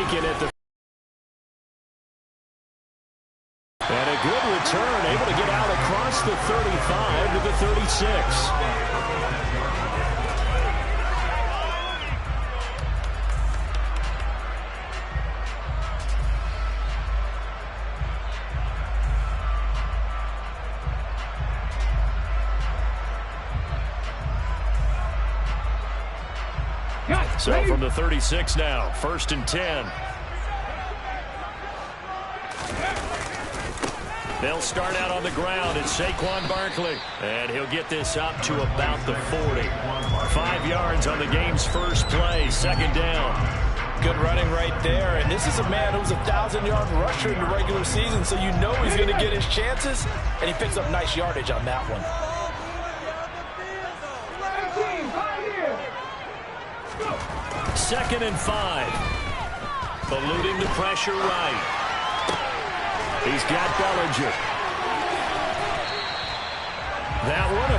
taken at the... And a good return, able to get out across the 35 to the 36. So from the 36 now, 1st and 10. They'll start out on the ground. It's Saquon Barkley. And he'll get this up to about the 40. 5 yards on the game's first play. 2nd down. Good running right there. And this is a man who's a 1,000-yard rusher in the regular season, so you know he's going to get his chances. And he picks up nice yardage on that one. 2nd and 5. Eluding the pressure right. He's got Bellinger. That one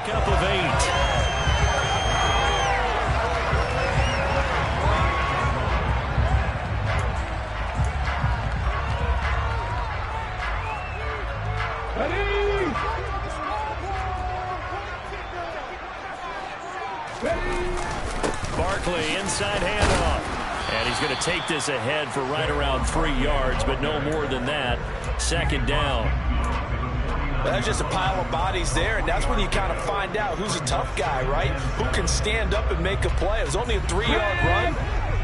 pickup of 8. Barkley, inside handoff. And he's going to take this ahead for right around 3 yards, but no more than that. 2nd down. That's just a pile of bodies there, and that's when you kind of find out who's a tough guy, right? Who can stand up and make a play. It was only a 3-yard run,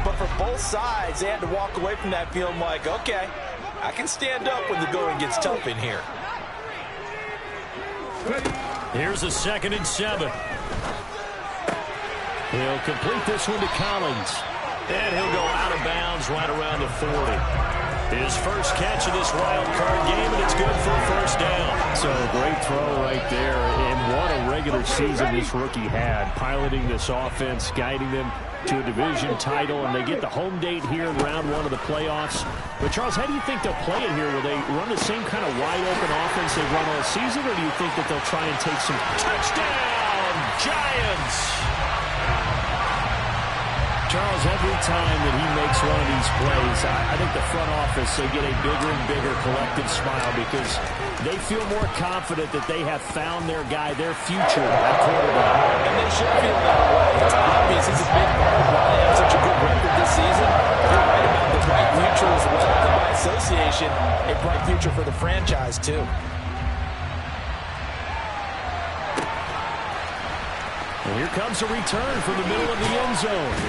but for both sides, they had to walk away from that feeling like, okay, I can stand up when the going gets tough in here. Here's a 2nd and 7. He'll complete this one to Collins. And he'll go out of bounds right around the 40. His first catch of this wild card game, and it's good for a 1st down. So great throw right there, and what a regular season this rookie had, piloting this offense, guiding them to a division title, and they get the home date here in round 1 of the playoffs. But Charles, how do you think they'll play it here? Will they run the same kind of wide open offense they've run all season, or do you think that they'll try and take some... Touchdown, Giants! Charles, every time that he makes one of these plays, I think the front office, they get a bigger and bigger collective smile because they feel more confident that they have found their guy, their future at quarterback. And they should feel that way. It's obvious he's a big part of why they have such a good record this season. You're right about the bright future as well. And by association, a bright future for the franchise, too. And here comes a return from the middle of the end zone.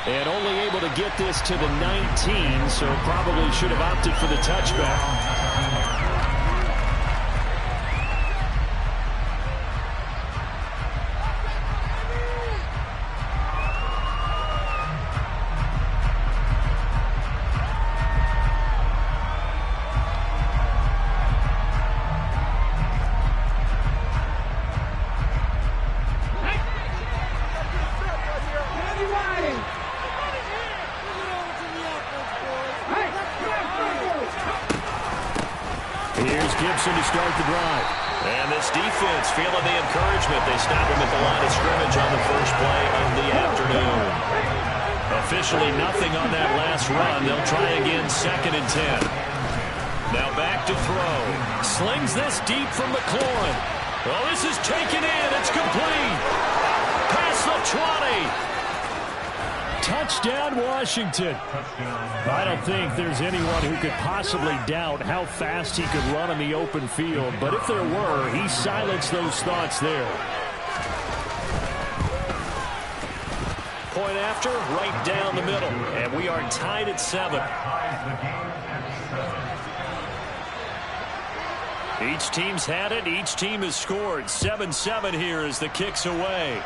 And only able to get this to the 19, so probably should have opted for the touchback. To start the drive. And this defense feeling the encouragement. They stop him at the line of scrimmage on the first play of the afternoon. Officially nothing on that last run. They'll try again 2nd and 10. Now back to throw. Slings this deep from McLaurin. Oh, this is taken in. It's complete. Past the 20. Touchdown, Washington. I don't think there's anyone who could possibly doubt how fast he could run in the open field. But if there were, he silenced those thoughts there. point after, right down the middle. And we are tied at 7. Each team's had it. Each team has scored. 7-7 here as the kick's away.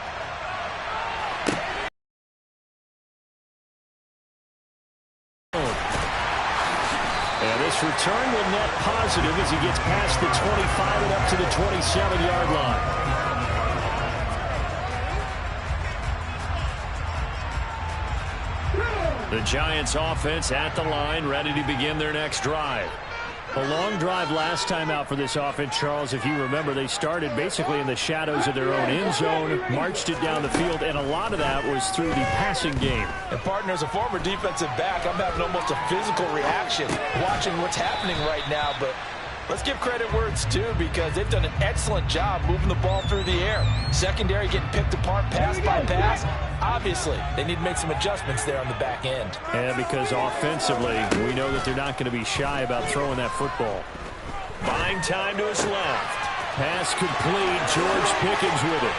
And this return will net positive as he gets past the 25 and up to the 27-yard line. The Giants offense at the line, ready to begin their next drive. A long drive last time out for this offense, Charles. If you remember, they started basically in the shadows of their own end zone, marched it down the field, and a lot of that was through the passing game. And, partner, as a former defensive back, I'm having almost a physical reaction watching what's happening right now. But let's give credit where it's due, because they've done an excellent job moving the ball through the air. Secondary getting picked apart pass by pass. Obviously, they need to make some adjustments there on the back end. And because offensively, we know that they're not going to be shy about throwing that football. Buying time to his left. Pass complete. George Pickens with it.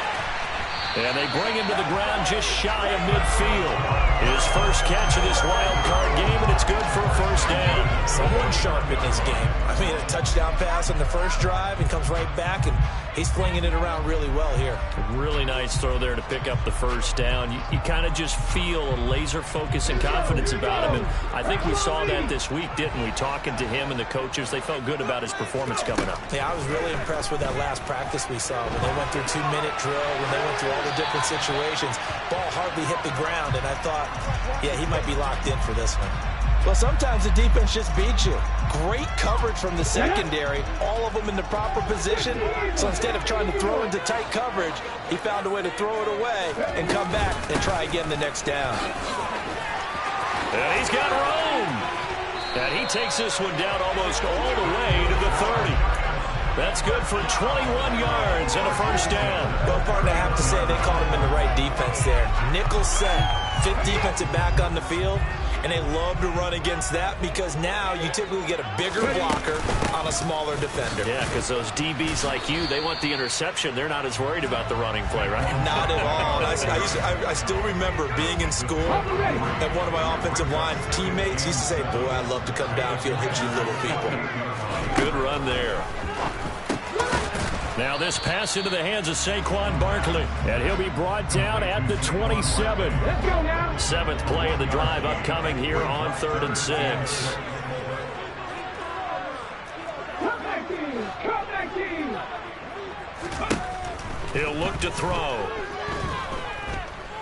And they bring him to the ground just shy of midfield. His first catch of this wild card game, and it's good for a first down. Someone sharp in this game. I mean, a touchdown pass on the first drive and comes right back, and he's flinging it around really well here. A really nice throw there to pick up the first down. You kind of just feel a laser focus and confidence about him, and I think we saw that this week, didn't we? Talking to him and the coaches, they felt good about his performance coming up. Yeah, I was really impressed with that last practice we saw when they went through 2-minute drill, when they went through all the different situations. Ball hardly hit the ground, and I thought, yeah, he might be locked in for this one. Well, sometimes the defense just beats you. Great coverage from the secondary, all of them in the proper position. So instead of trying to throw into tight coverage, he found a way to throw it away and come back and try again the next down. And he's got room. And he takes this one down almost all the way to the 30. That's good for 21 yards and a first down. Well, partner, I have to say they called him in the right defense there. Nickel set, fifth defensive back on the field. And they love to run against that, because now you typically get a bigger blocker on a smaller defender. Yeah, because those DBs like you, they want the interception. They're not as worried about the running play, right? Not at all. I still remember being in school, and one of my offensive line teammates used to say, boy, I'd love to come downfield, hit you little people. Good run there. Now this pass into the hands of Saquon Barkley. And he'll be brought down at the 27. Seventh play of the drive upcoming here on 3rd and 6. He'll look to throw.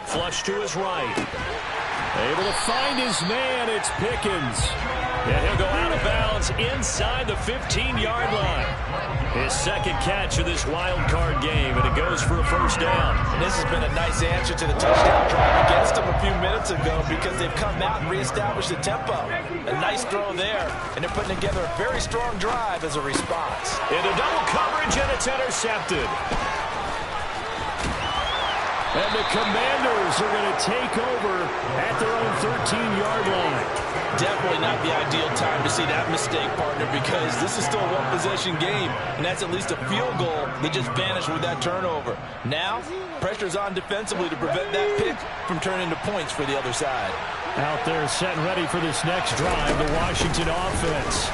Flush to his right. Able to find his man. It's Pickens. And he'll go out of bounds inside the 15-yard line. His second catch of this wild card game, and it goes for a first down. And this has been a nice answer to the touchdown drive against them a few minutes ago, because they've come out and reestablished the tempo. A nice throw there, and they're putting together a very strong drive as a response. Into double coverage, and it's intercepted. And the Commanders are going to take over at their own 13-yard line. Definitely not the ideal time to see that mistake, partner, because this is still a one-possession game, and that's at least a field goal that just vanished with that turnover. Now, pressure's on defensively to prevent that pick from turning into points for the other side. Out there set and ready for this next drive, the Washington offense.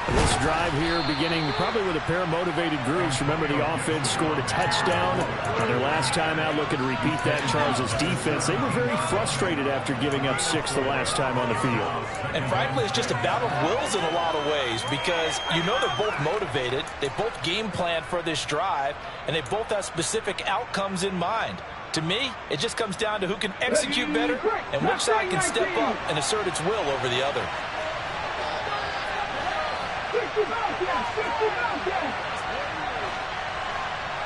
This drive here beginning probably with a pair of motivated groups. Remember, the offense scored a touchdown on their last time out. Looking to repeat that. Charles's defense, they were very frustrated after giving up 6 the last time on the field. And frankly, it's just a battle of wills in a lot of ways, because you know they're both motivated. They both game plan for this drive, and they both have specific outcomes in mind. To me, it just comes down to who can execute better and which side can step up and assert its will over the other. 60 Falcons! 60 Falcons!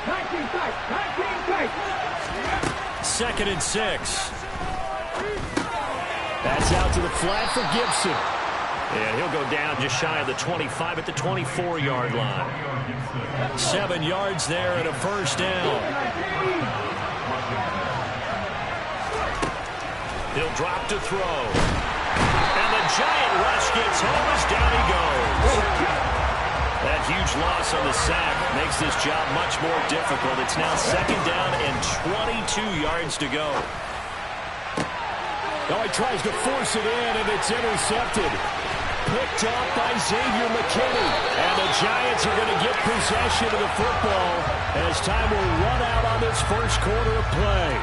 19 tight! 19 tight! 2nd and 6. That's out to the flat for Gibson. And he'll go down just shy of the 25 at the 24-yard line. 7 yards there and a first down. He'll drop to throw. And the giant rush gets home as down he goes. That huge loss on the sack makes this job much more difficult. It's now 2nd down and 22 yards to go. Now he tries to force it in, and it's intercepted. Picked off by Xavier McKinney. And the Giants are going to get possession of the football as time will run out on this first quarter of play.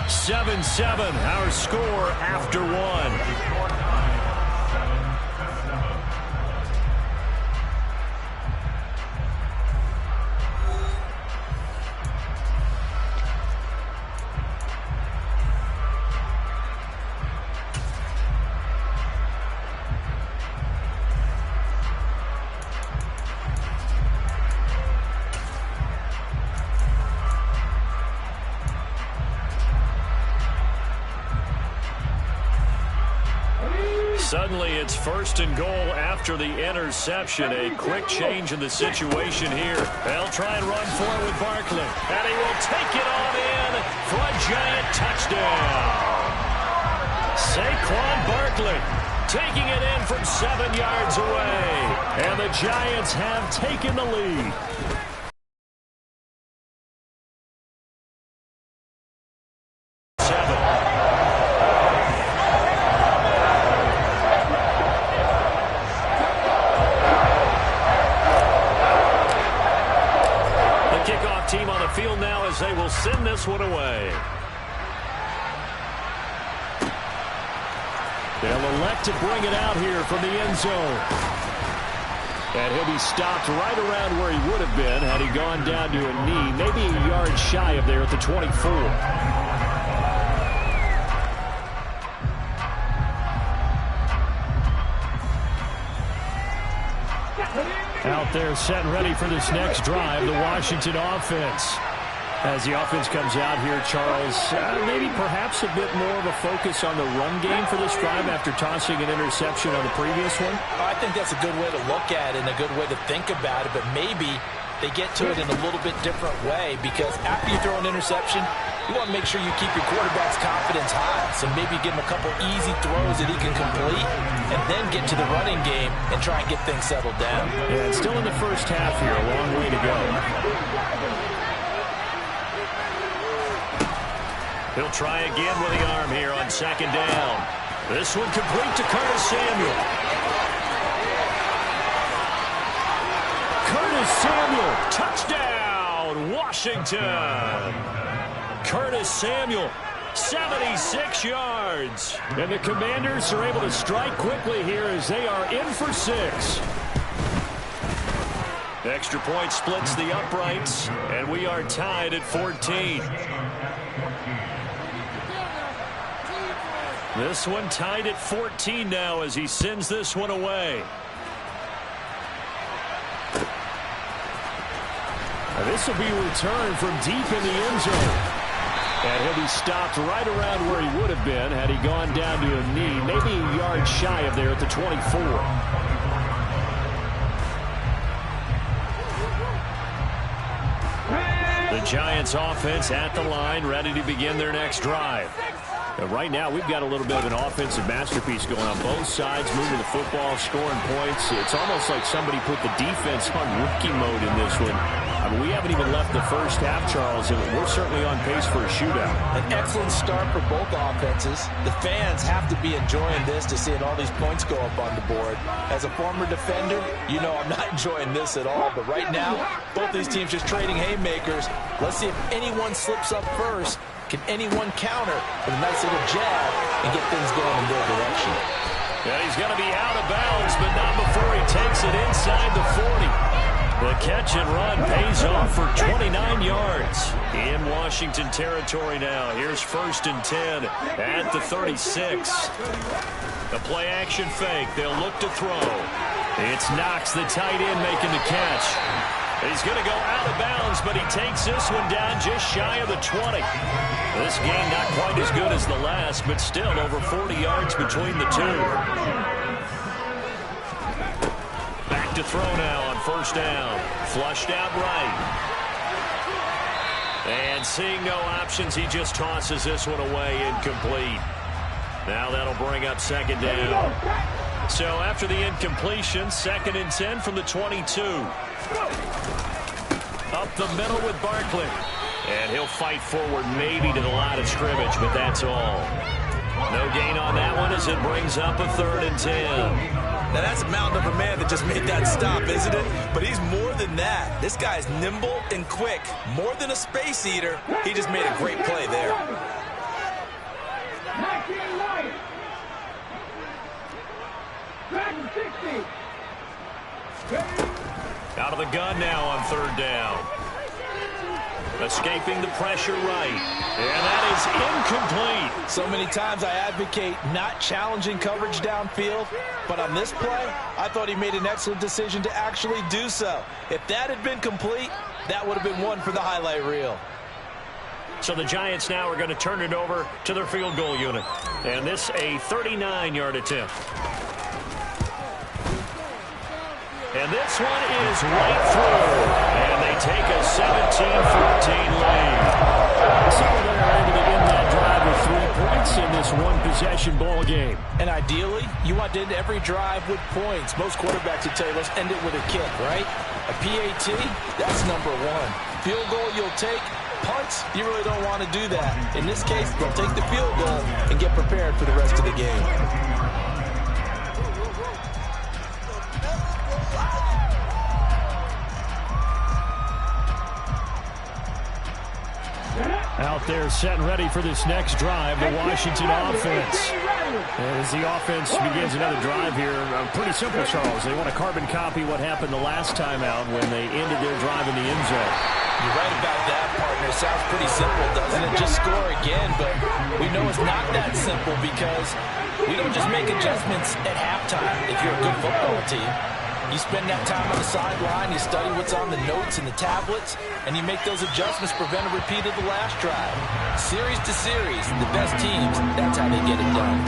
7-7, our score after one. Suddenly, it's first and goal after the interception. A quick change in the situation here. They'll try and run for it with Barkley. And he will take it on in for a Giant touchdown. Saquon Barkley taking it in from 7 yards away. And the Giants have taken the lead. Team on the field now as they will send this one away. They'll elect to bring it out here from the end zone. And he'll be stopped right around where he would have been had he gone down to a knee, maybe a yard shy of there at the 24. Out there set and ready for this next drive, the Washington offense. As the offense comes out here, Charles, maybe perhaps a bit more of a focus on the run game for this drive after tossing an interception on the previous one? I think that's a good way to look at it and a good way to think about it, but maybe they get to it in a little bit different way because after you throw an interception, you want to make sure you keep your quarterback's confidence high. So maybe give him a couple easy throws that he can complete and then get to the running game and try and get things settled down. Yeah, it's still in the first half here. A long way to go. He'll try again with the arm here on second down. This one complete to Curtis Samuel. Curtis Samuel, touchdown, Washington. Curtis Samuel, 76 yards. And the Commanders are able to strike quickly here as they are in for 6. The extra point splits the uprights, and we are tied at 14. This one tied at 14 now as he sends this one away. This will be returned from deep in the end zone. And he'll be stopped right around where he would have been had he gone down to a knee, maybe a yard shy of there at the 24. The Giants offense at the line, ready to begin their next drive. Right now, we've got a little bit of an offensive masterpiece going on both sides, moving the football, scoring points. It's almost like somebody put the defense on rookie mode in this one. I mean, we haven't even left the first half, Charles, and we're certainly on pace for a shootout. An excellent start for both offenses. The fans have to be enjoying this to seeing all these points go up on the board. As a former defender, you know I'm not enjoying this at all, but right now, both these teams just trading haymakers. Let's see if anyone slips up first. Can anyone counter with a nice little jab and get things going in their direction? Yeah, he's going to be out of bounds, but not before he takes it inside the 40. The catch and run pays off for 29 yards. In Washington territory now. Here's 1st and 10 at the 36. The play action fake. They'll look to throw. It's Knox, the tight end, making the catch. He's going to go out of bounds, but he takes this one down just shy of the 20. This game not quite as good as the last, but still over 40 yards between the two. Back to throw now on 1st down. Flushed out right. And seeing no options, he just tosses this one away incomplete. Now that'll bring up 2nd down. So after the incompletion, 2nd and 10 from the 22. Up the middle with Barkley. And he'll fight forward maybe to the line of scrimmage, but that's all. No gain on that one as it brings up a 3rd and 10. Now, that's a mountain of a man that just made that stop, isn't it? But he's more than that. This guy's nimble and quick. More than a space eater, he just made a great play there. 19 Lions. Back 60. Out of the gun now on 3rd down. Escaping the pressure right. And that is incomplete. So many times I advocate not challenging coverage downfield, but on this play, I thought he made an excellent decision to actually do so. If that had been complete, that would have been one for the highlight reel. So the Giants now are going to turn it over to their field goal unit. And this a 39-yard attempt. And this one is right through. And they take a 17-14 lead. So they're able to end that drive with 3 points in this one-possession ball game. And ideally, you want to end every drive with points. Most quarterbacks would tell you, let's end it with a kick, right? A PAT, that's number 1. Field goal you'll take. Punts, you really don't want to do that. In this case, they'll take the field goal and get prepared for the rest of the game. Out there set and ready for this next drive, the Washington offense. As the offense begins another drive here, pretty simple, Charles. They want to carbon copy what happened the last time out when they ended their drive in the end zone. You're right about that, partner. Sounds pretty simple, doesn't it? Just score again, but we know it's not that simple because we don't just make adjustments at halftime if you're a good football team. You spend that time on the sideline, you study what's on the notes and the tablets, and you make those adjustments, prevent a repeat of the last drive. Series to series, the best teams, that's how they get it done.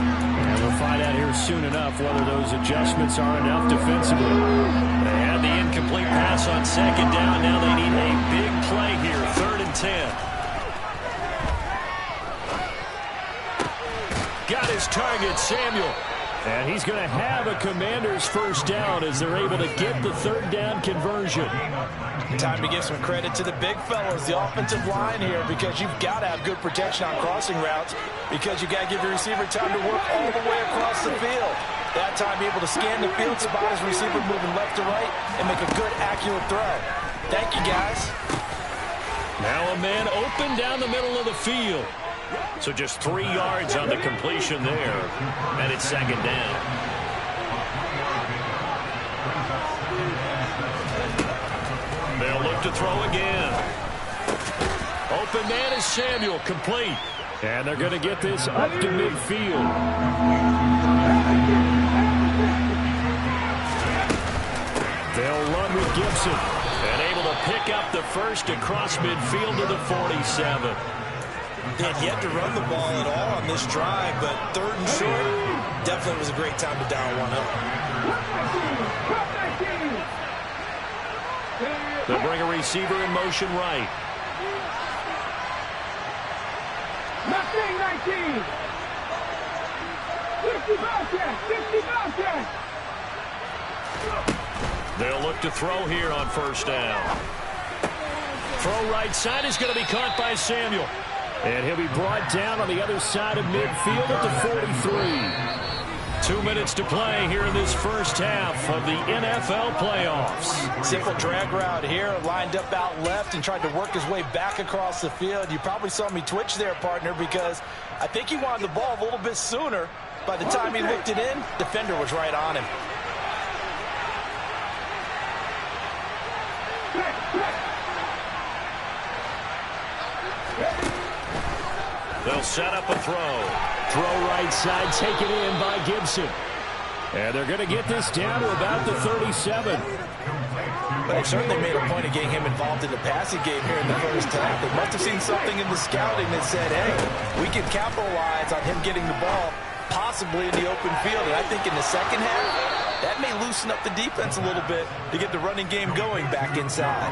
And we'll find out here soon enough whether those adjustments are enough defensively. They had the incomplete pass on 2nd down. Now they need a big play here, 3rd and 10. Got his target, Samuel. And he's going to have a Commander's first down as they're able to get the 3rd down conversion. Time to give some credit to the big fellas, the offensive line here, because you've got to have good protection on crossing routes because you've got to give your receiver time to work all the way across the field. That time, be able to scan the field, spot his receiver moving left to right, and make a good, accurate throw. Thank you, guys. Now a man open down the middle of the field. So just 3 yards on the completion there. And it's 2nd down. They'll look to throw again. Open man is Samuel, complete. And they're going to get this up to midfield. They'll run with Gibson. And able to pick up the first across midfield to the 47. They had yet to run the ball at all on this drive, but 3rd and short, definitely was a great time to dial one up. They'll bring a receiver in motion right. 19. 60 Bobcats. They'll look to throw here on 1st down. Throw right side is going to be caught by Samuel. And he'll be brought down on the other side of midfield at the 43. 2 minutes to play here in this first half of the NFL playoffs. Simple drag route here, lined up out left and tried to work his way back across the field. You probably saw me twitch there, partner, because I think he wanted the ball a little bit sooner. By the time he looked it in, defender was right on him. They'll set up a throw. Throw right side, taken in by Gibson. And they're going to get this down to about the 37. But they certainly made a point of getting him involved in the passing game here in the first half. They must have seen something in the scouting that said, hey, we can capitalize on him getting the ball possibly in the open field. And I think in the second half, that may loosen up the defense a little bit to get the running game going back inside.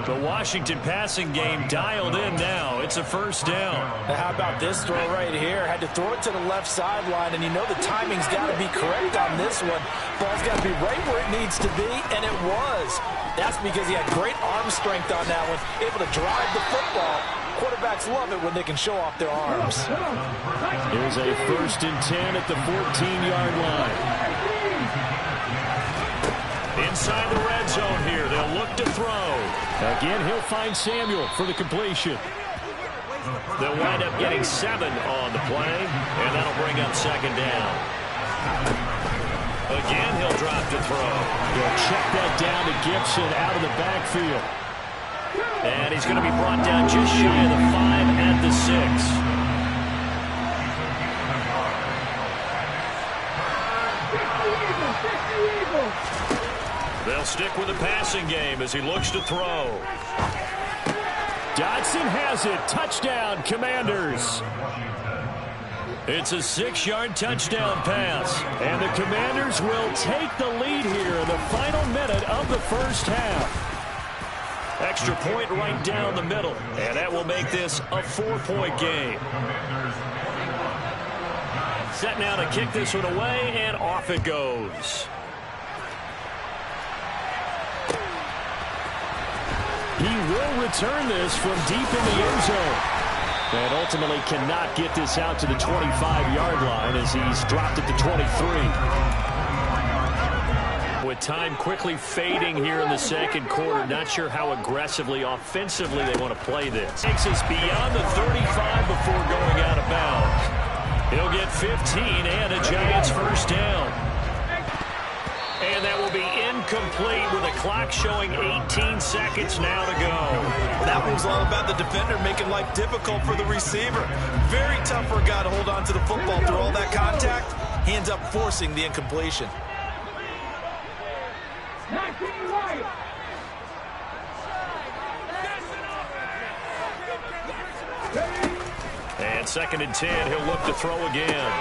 The Washington passing game dialed in now. It's a first down. Now how about this throw right here? Had to throw it to the left sideline, and you know the timing's got to be correct on this one. Ball's got to be right where it needs to be, and it was. That's because he had great arm strength on that one, able to drive the football. Quarterbacks love it when they can show off their arms. Here's a 1st and 10 at the 14-yard line. Inside the red zone here, they'll look to throw. Again, he'll find Samuel for the completion. They'll wind up getting 7 on the play, and that'll bring up 2nd down. Again, he'll drop to throw. He'll check that down to Gibson out of the backfield. And he's going to be brought down just shy of the 5 at the 6. They'll stick with the passing game as he looks to throw. Dodson has it. Touchdown, Commanders. It's a 6-yard touchdown pass. And the Commanders will take the lead here in the final minute of the first half. Extra point right down the middle. And that will make this a 4-point game. Set now to kick this one away, and off it goes. He will return this from deep in the end zone. And ultimately cannot get this out to the 25-yard line as he's dropped it to 23. With time quickly fading here in the second quarter, not sure how aggressively, offensively they want to play this. Takes us beyond the 35 before going out of bounds. He'll get 15 and a Giants first down. And that will be incomplete with the clock showing 18 seconds now to go. That was all about the defender making life difficult for the receiver. Very tough for a guy to hold on to the football through all that contact. He ends up forcing the incompletion. And 2nd and 10, he'll look to throw again.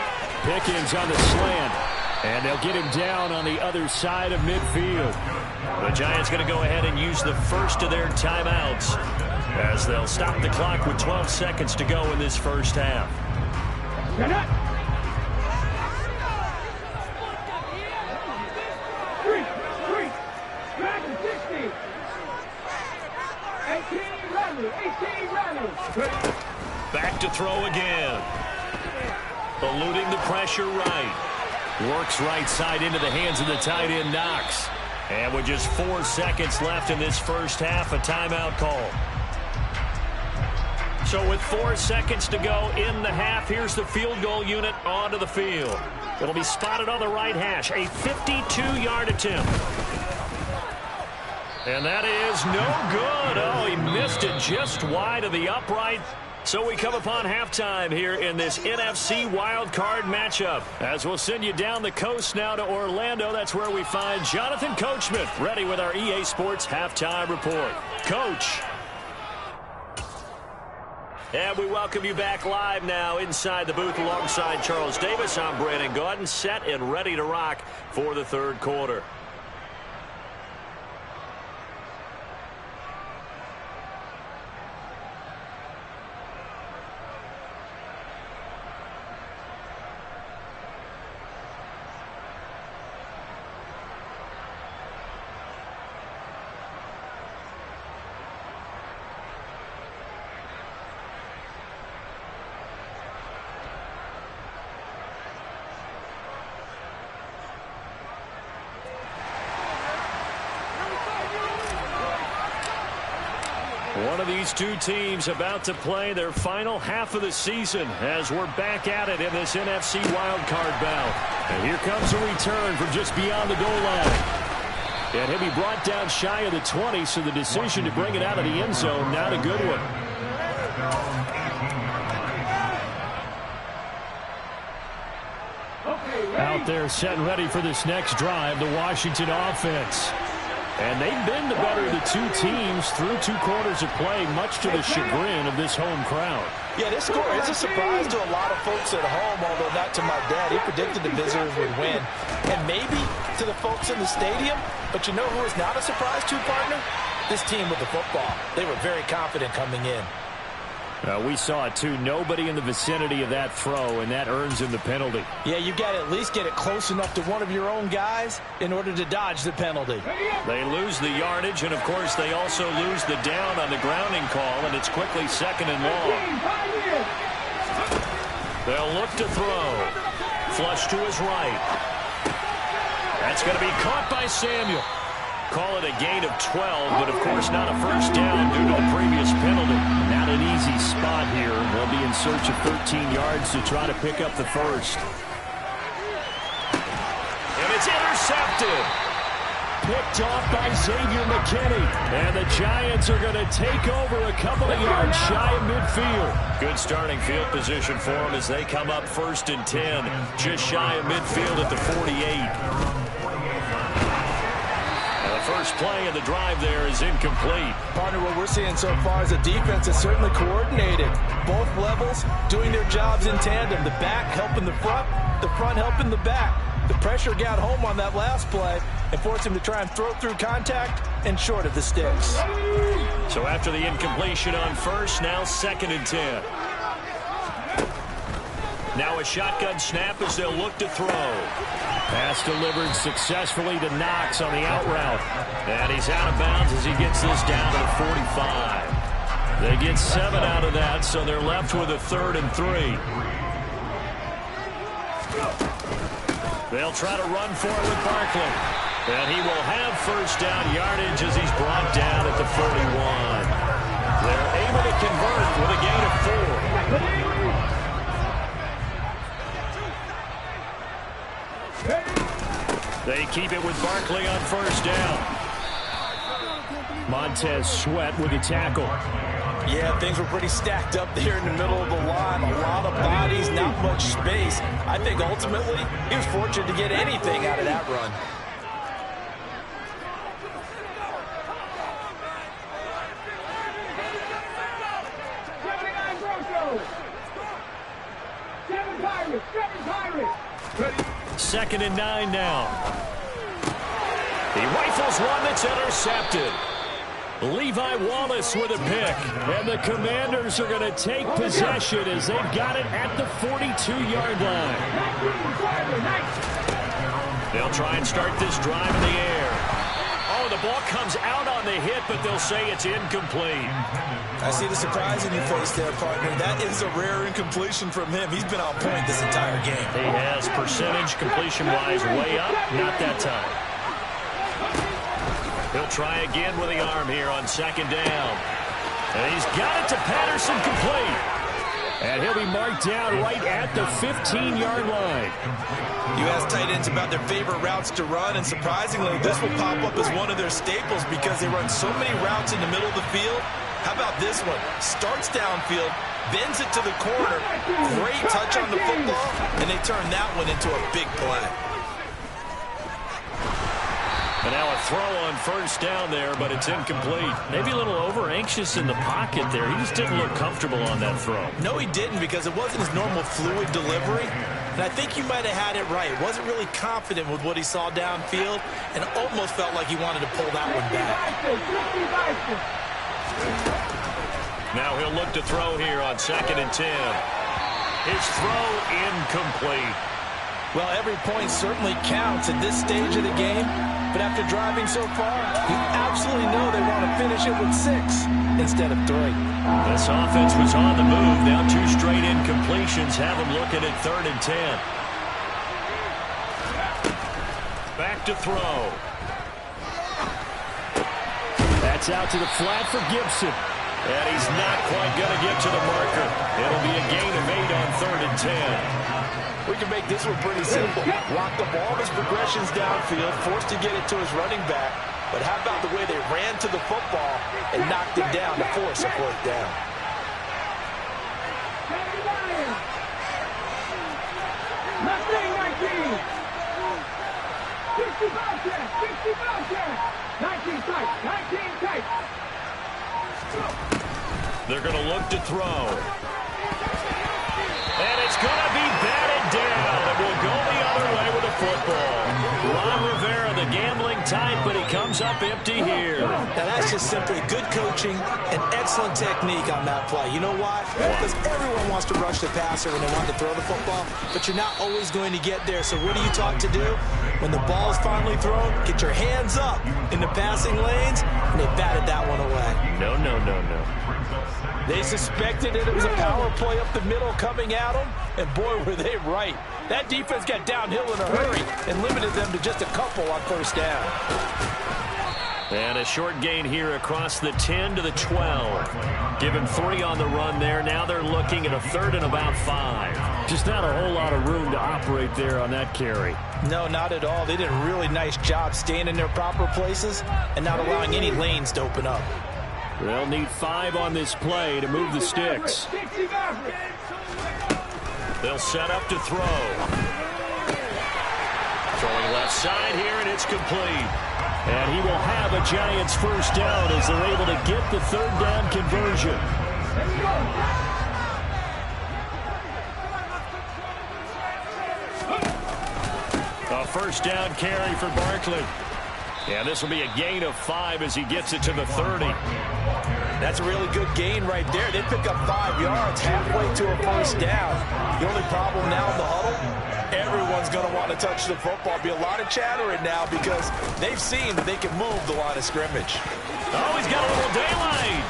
Pickens on the slant. And they'll get him down on the other side of midfield. The Giants going to go ahead and use the first of their timeouts as they'll stop the clock with 12 seconds to go in this first half. Back to throw again. Eluding the pressure right. Works right side into the hands of the tight end, Knox. And with just 4 seconds left in this first half, a timeout call. So with 4 seconds to go in the half, here's the field goal unit onto the field. It'll be spotted on the right hash, a 52-yard attempt. And that is no good. Oh, he missed it just wide of the upright. So we come upon halftime here in this NFC wildcard matchup. As we'll send you down the coast now to Orlando, that's where we find Jonathan Coachman ready with our EA Sports halftime report. Coach. And we welcome you back live now inside the booth alongside Charles Davis. I'm Brandon Gaudin, set and ready to rock for the third quarter. One of these two teams about to play their final half of the season as we're back at it in this NFC wildcard bout. And here comes a return from just beyond the goal line. And he'll be brought down shy of the 20, so the decision to bring it out of the end zone, not a good one. Out there set and ready for this next drive, the Washington offense. And they've been the better of the two teams through 2 quarters of play, much to the chagrin of this home crowd. Yeah, this score is a surprise to a lot of folks at home, although not to my dad. He predicted the visitors would win. And maybe to the folks in the stadium, but you know who is not a surprise to, partner? This team with the football. They were very confident coming in. We saw it, too. Nobody in the vicinity of that throw, and that earns him the penalty. Yeah, you got to at least get it close enough to one of your own guys in order to dodge the penalty. They lose the yardage, and, of course, they also lose the down on the grounding call, and it's quickly 2nd and long. They'll look to throw. Flush to his right. That's going to be caught by Samuel. Call it a gain of 12, but, of course, not a first down due to the previous penalty. Not an easy spot here. They'll be in search of 13 yards to try to pick up the first. And it's intercepted. Picked off by Xavier McKinney. And the Giants are going to take over a couple of yards shy of midfield. Good starting field position for them as they come up 1st and 10. Just shy of midfield at the 48. First play of the drive there is incomplete. Partner, what we're seeing so far is the defense is certainly coordinated. Both levels doing their jobs in tandem. The back helping the front helping the back. The pressure got home on that last play and forced him to try and throw through contact and short of the sticks. So after the incompletion on first, now 2nd and 10. Now a shotgun snap as they'll look to throw. Pass delivered successfully to Knox on the out route. And he's out of bounds as he gets this down to the 45. They get 7 out of that, so they're left with a 3rd and 3. They'll try to run for it with Barkley. And he will have first down yardage as he's brought down at the 41. They're able to convert with a gain of 4. They keep it with Barkley on first down. Montez Sweat with a tackle. Yeah, things were pretty stacked up there in the middle of the line. A lot of bodies, not much space. I think ultimately he was fortunate to get anything out of that run. Second and 9 now. He rifles one that's intercepted. Levi Wallace with a pick. And the Commanders are going to take possession as they've got it at the 42-yard line. They'll try and start this drive in the air. Oh, the ball comes out on the hit, but they'll say it's incomplete. I see the surprise in your face there, partner. That is a rare incompletion from him. He's been on point this entire game. He has percentage completion-wise way up. Not that time. He'll try again with the arm here on 2nd down. And he's got it to Patterson complete. And he'll be marked down right at the 15-yard line. You ask tight ends about their favorite routes to run, and surprisingly, this will pop up as one of their staples because they run so many routes in the middle of the field. How about this one? Starts downfield, bends it to the corner, great touch on the football, and they turn that one into a big play. And now a throw on first down there, but it's incomplete. Maybe a little over-anxious in the pocket there. He just didn't look comfortable on that throw. No, he didn't, because it wasn't his normal fluid delivery. And I think you might have had it right. Wasn't really confident with what he saw downfield and almost felt like he wanted to pull that one back. Now he'll look to throw here on 2nd and 10. His throw incomplete. Well, every point certainly counts at this stage of the game. But after driving so far, you absolutely know they want to finish it with 6 instead of 3. This offense was on the move. Now 2 straight incompletions have them looking at 3rd and 10. Back to throw. That's out to the flat for Gibson. And he's not quite going to get to the marker. It'll be a gain of 8 on 3rd and 10. We can make this one pretty simple. Lock the ball of his progressions downfield, forced to get it to his running back. But how about the way they ran to the football and knocked it down to force a 4th down? Left 19. 65 check. 19 tight. 19 tight. They're going to look to throw. And it's going to be batted down. It will go the other way with the football. Ron Rivera, the gambling type, but he comes up empty here. Now that's just simply good coaching and excellent technique on that play. You know why? Because everyone wants to rush the passer when they want to throw the football, but you're not always going to get there. So what are you taught to do? When the ball is finally thrown, get your hands up in the passing lanes, and they batted that one away. No, no, no, no. They suspected it was a power play up the middle coming at them, and boy, were they right. That defense got downhill in a hurry and limited them to just a couple on first down. And a short gain here across the 10 to the 12. Given 3 on the run there. Now they're looking at a 3rd and about 5. Just not a whole lot of room to operate there on that carry. No, not at all. They did a really nice job staying in their proper places and not allowing any lanes to open up. They'll need 5 on this play to move the sticks. They'll set up to throw. Throwing left side here, and it's complete. And he will have a Giants first down as they're able to get the 3rd down conversion. A first down carry for Barkley. Yeah, this will be a gain of 5 as he gets it to the 30. That's a really good gain right there. They pick up 5 yards halfway to a first down. The only problem now in the huddle, everyone's going to want to touch the football. Be a lot of chattering now because they've seen that they can move the line of scrimmage. Oh, he's got a little daylight.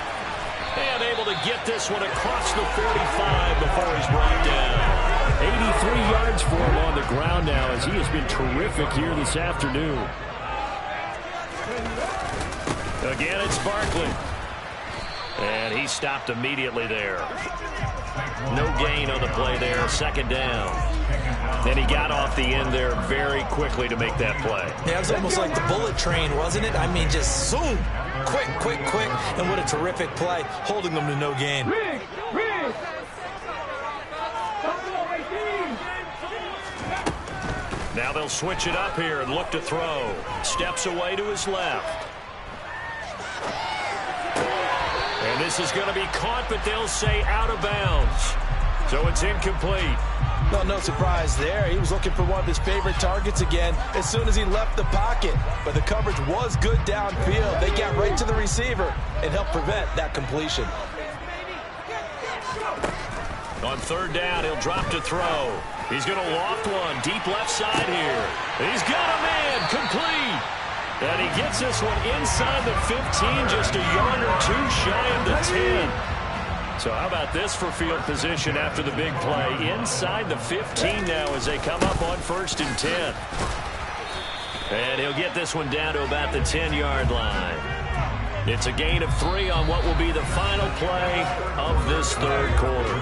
And able to get this one across the 45 before he's brought down. 83 yards for him on the ground now as he has been terrific here this afternoon. Again, it's Barkley. And he stopped immediately there. No gain on the play there. 2nd down. And he got off the end there very quickly to make that play. Yeah, it was almost like the bullet train, wasn't it? I mean, just zoom. Quick, quick, quick. And what a terrific play, holding them to no gain. Now they'll switch it up here and look to throw. Steps away to his left. And this is going to be caught, but they'll say out of bounds. So it's incomplete. Well, no surprise there. He was looking for one of his favorite targets again as soon as he left the pocket. But the coverage was good downfield. They got right to the receiver and helped prevent that completion. On 3rd down, he'll drop to throw. He's going to loft one deep left side here. He's got a man complete. And he gets this one inside the 15, just a yard or 2 shy of the 10. So how about this for field position after the big play? Inside the 15 now as they come up on 1st and 10. And he'll get this one down to about the 10-yard line. It's a gain of 3 on what will be the final play of this 3rd quarter.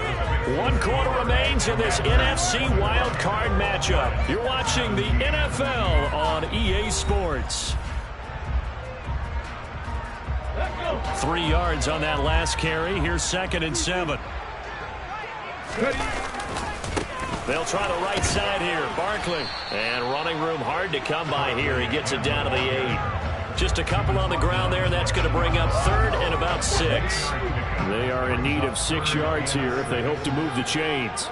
1 quarter remains in this NFC wildcard matchup. You're watching the NFL on EA Sports. 3 yards on that last carry. Here's 2nd and 7. They'll try the right side here. Barkley. And running room hard to come by here. He gets it down to the 8. Just a couple on the ground there. That's going to bring up 3rd and about 6. They are in need of 6 yards here if they hope to move the chains.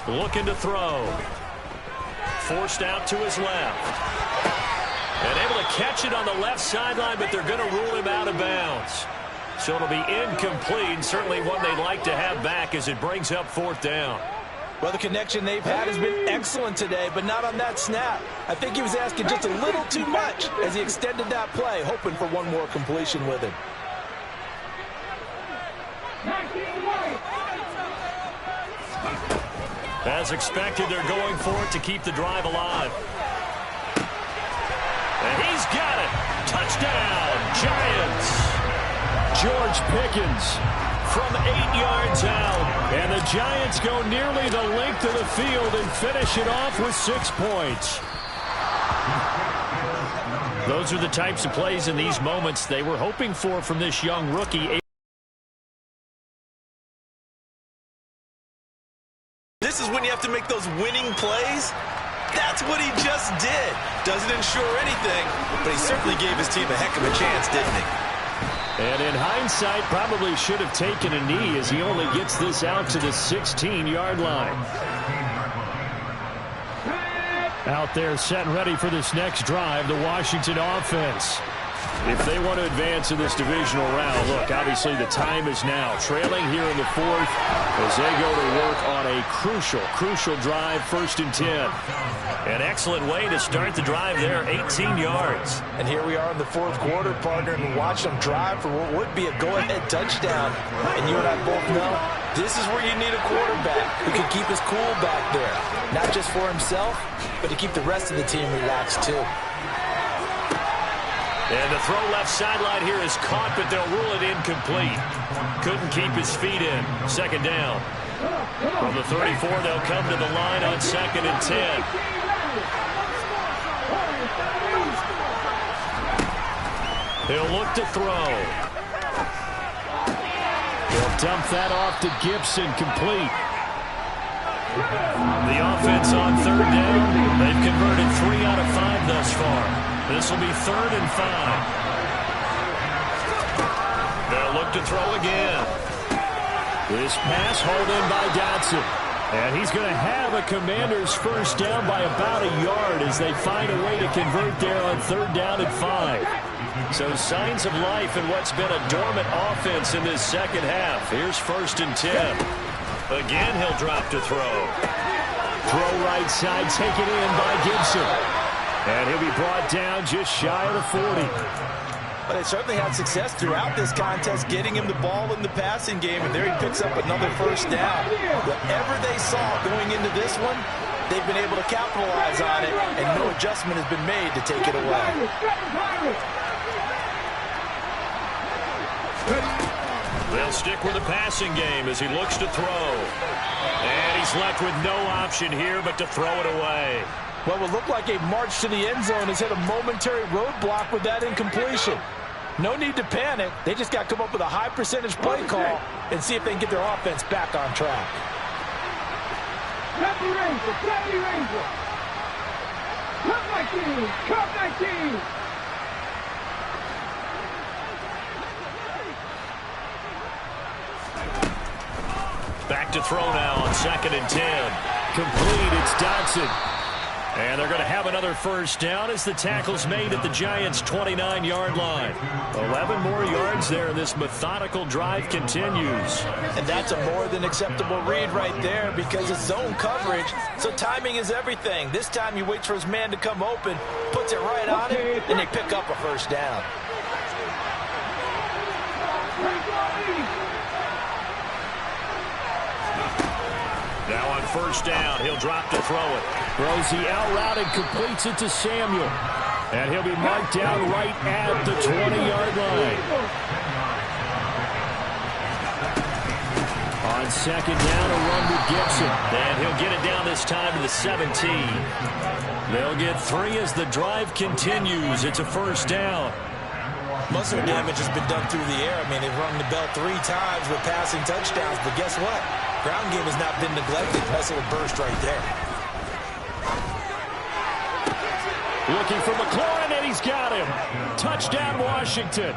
Looking to throw. Forced out to his left. And able to catch it on the left sideline, but they're going to rule him out of bounds. So it'll be incomplete, and certainly one they'd like to have back as it brings up 4th down. Well, the connection they've had has been excellent today, but not on that snap. I think he was asking just a little too much as he extended that play, hoping for one more completion with him. As expected, they're going for it to keep the drive alive. And he's got it. Touchdown, Giants. George Pickens from 8 yards out. And the Giants go nearly the length of the field and finish it off with 6 points. Those are the types of plays in these moments they were hoping for from this young rookie. This is when you have have to make those winning plays? That's what he just did. Doesn't ensure anything, but he certainly gave his team a heck of a chance, didn't he? And in hindsight, probably should have taken a knee as he only gets this out to the 16-yard line. Out there set and ready for this next drive, the Washington offense. If they want to advance in this divisional round, look, obviously the time is now. Trailing here in the fourth as they go to work on a crucial drive, 1st and 10. An excellent way to start the drive there, 18 yards. And here we are in the fourth quarter, partner, and watch them drive for what would be a go-ahead touchdown. And you and I both know this is where you need a quarterback who can keep his cool back there. Not just for himself, but to keep the rest of the team relaxed too. And the throw left sideline here is caught, but they'll rule it incomplete. Couldn't keep his feet in. 2nd down. From the 34, they'll come to the line on 2nd and 10. He'll look to throw. They'll dump that off to Gibson, complete. The offense on 3rd down. They've converted 3 out of 5 thus far. This will be 3rd and 5. They'll look to throw again. This pass hauled in by Dotson. And he's going to have a Commanders 1st down by about a yard as they find a way to convert there on 3rd down and 5. So signs of life in what's been a dormant offense in this second half. Here's 1st and 10. Again, he'll drop to throw. Throw right side, taken in by Gibson. And he'll be brought down just shy of the 40. But they certainly had success throughout this contest, getting him the ball in the passing game, and there he picks up another 1st down. Whatever they saw going into this one, they've been able to capitalize on it, and no adjustment has been made to take it away. They'll stick with the passing game as he looks to throw. And he's left with no option here but to throw it away. What would look like a march to the end zone has hit a momentary roadblock with that incompletion. No need to panic. They just got to come up with a high percentage play call and see if they can get their offense back on track. Cup 19. Back to throw now on 2nd and 10. Complete, it's Dotson. And they're going to have another 1st down as the tackle's made at the Giants' 29-yard line. 11 more yards there, and this methodical drive continues. And that's a more than acceptable read right there because it's zone coverage, so timing is everything. This time he waits for his man to come open, puts it right on him, and they pick up a 1st down. Now on 1st down, he'll drop to throw it. Throws the out route and completes it to Samuel. And he'll be marked down right at the 20-yard line. On 2nd down, a run with Gibson. And he'll get it down this time to the 17. They'll get 3 as the drive continues. It's a 1st down. Muscle damage has been done through the air. I mean, they've rung the bell 3 times with passing touchdowns, but guess what? Ground game has not been neglected. Nice little burst right there. Looking for McLaurin, and he's got him. Touchdown, Washington.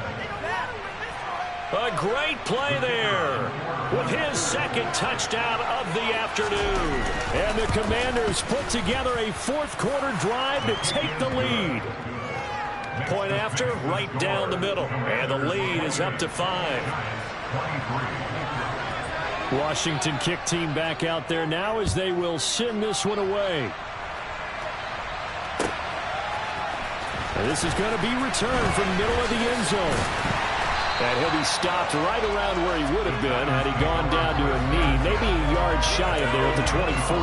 A great play there with his 2nd touchdown of the afternoon. And the Commanders put together a 4th quarter drive to take the lead. Point after, right down the middle. And the lead is up to 5. Washington kick team back out there now as they will send this one away. And this is going to be returned from the middle of the end zone. And he'll be stopped right around where he would have been had he gone down to a knee, maybe a yard shy of there at the 24.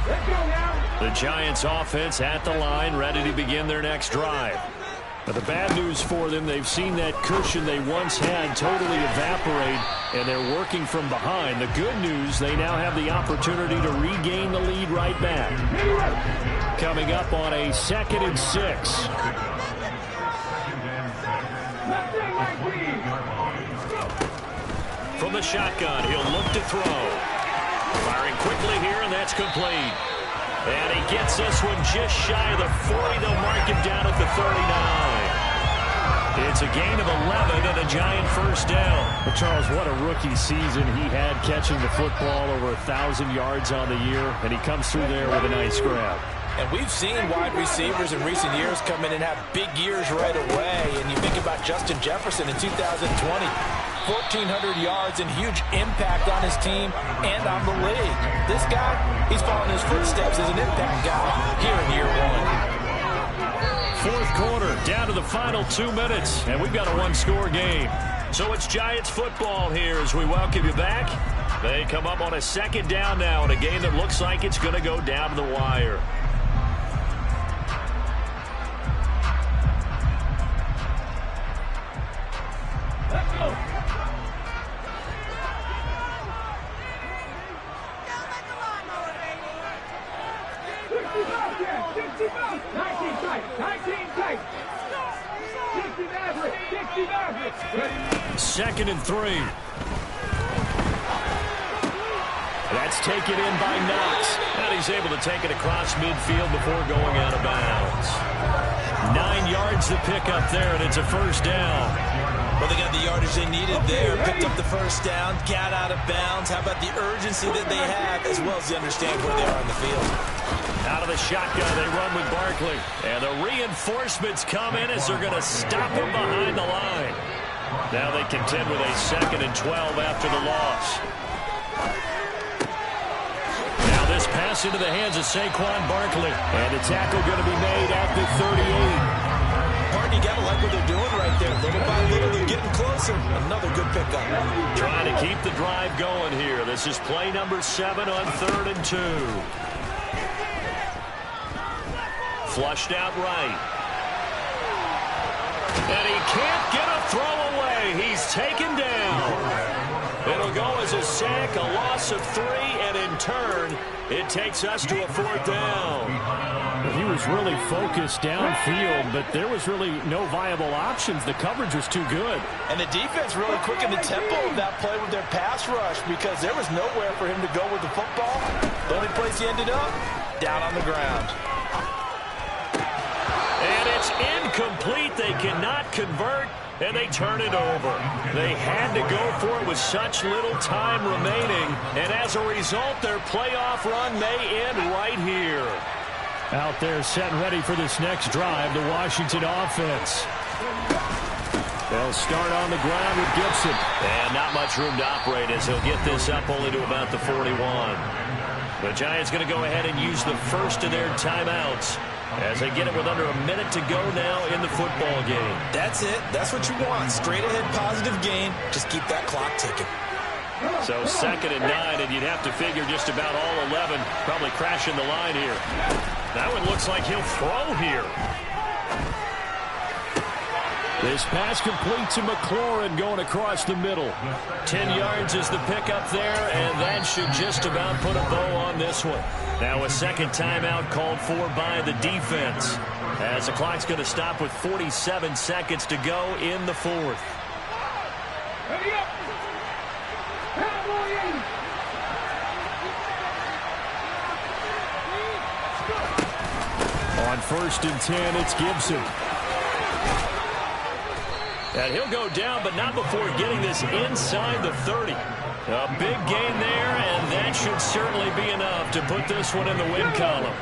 Let's go now. The Giants offense at the line, ready to begin their next drive. But the bad news for them, they've seen that cushion they once had totally evaporate, and they're working from behind. The good news, they now have the opportunity to regain the lead right back. Coming up on a 2nd and 6. from the shotgun. He'll look to throw. Firing quickly here, and that's complete. And he gets this one just shy of the 40. They'll mark him down at the 39. It's a gain of 11 and a Giant first down. But Charles, what a rookie season he had, catching the football over 1,000 yards on the year, and he comes through there with a nice grab. And we've seen wide receivers in recent years come in and have big years right away. And you think about Justin Jefferson in 2020, 1,400 yards and huge impact on his team and on the league. This guy, he's following his footsteps as an impact guy here in year one. Fourth quarter, down to the final 2 minutes, and we've got a one-score game. So it's Giants football here as we welcome you back. They come up on a second down now in a game that looks like it's going to go down to the wire. Let's go. Second and 3. That's taken in by Knox. And he's able to take it across midfield before going out of bounds. 9 yards to pick up there, and it's a first down. Well, they got the yardage they needed there. Picked up the first down, got out of bounds. How about the urgency that they have, as well as they understand where they are on the field? Out of the shotgun, they run with Barkley. And the reinforcements come in as they're going to stop him behind the line. Now they contend with a 2nd and 12 after the loss. Now this pass into the hands of Saquon Barkley. And the tackle going to be made at the 38. Martin, you got to like what they're doing right there. Little by little, they're getting closer. Another good pickup. Trying to keep the drive going here. This is play number 7 on 3rd and 2. Flushed out right. And he can't get a throw away. He's taken down. It'll go as a sack, a loss of 3, and in turn, it takes us to a 4th down. He was really focused downfield, but there was really no viable options. The coverage was too good. And the defense really quickened the tempo of that play with their pass rush because there was nowhere for him to go with the football. The only place he ended up, down on the ground. And it's incomplete. They cannot convert, and they turn it over. They had to go for it with such little time remaining, and as a result, their playoff run may end right here. Out there set and ready for this next drive, the Washington offense. They'll start on the ground with Gibson. And not much room to operate as he'll get this up only to about the 41. The Giants going to go ahead and use the first of their timeouts as they get it with under a minute to go now in the football game. That's it. That's what you want. Straight ahead positive gain. Just keep that clock ticking. So 2nd and 9, and you'd have to figure just about all 11 probably crashing the line here. That one looks like he'll throw here. This pass complete to McLaurin going across the middle. 10 yards is the pickup there, and that should just about put a bow on this one. Now a second timeout called for by the defense, as the clock's going to stop with 47 seconds to go in the 4th. Ready up. On 1st and 10, it's Gibson. And he'll go down, but not before getting this inside the 30. A big gain there, and that should certainly be enough to put this one in the win column.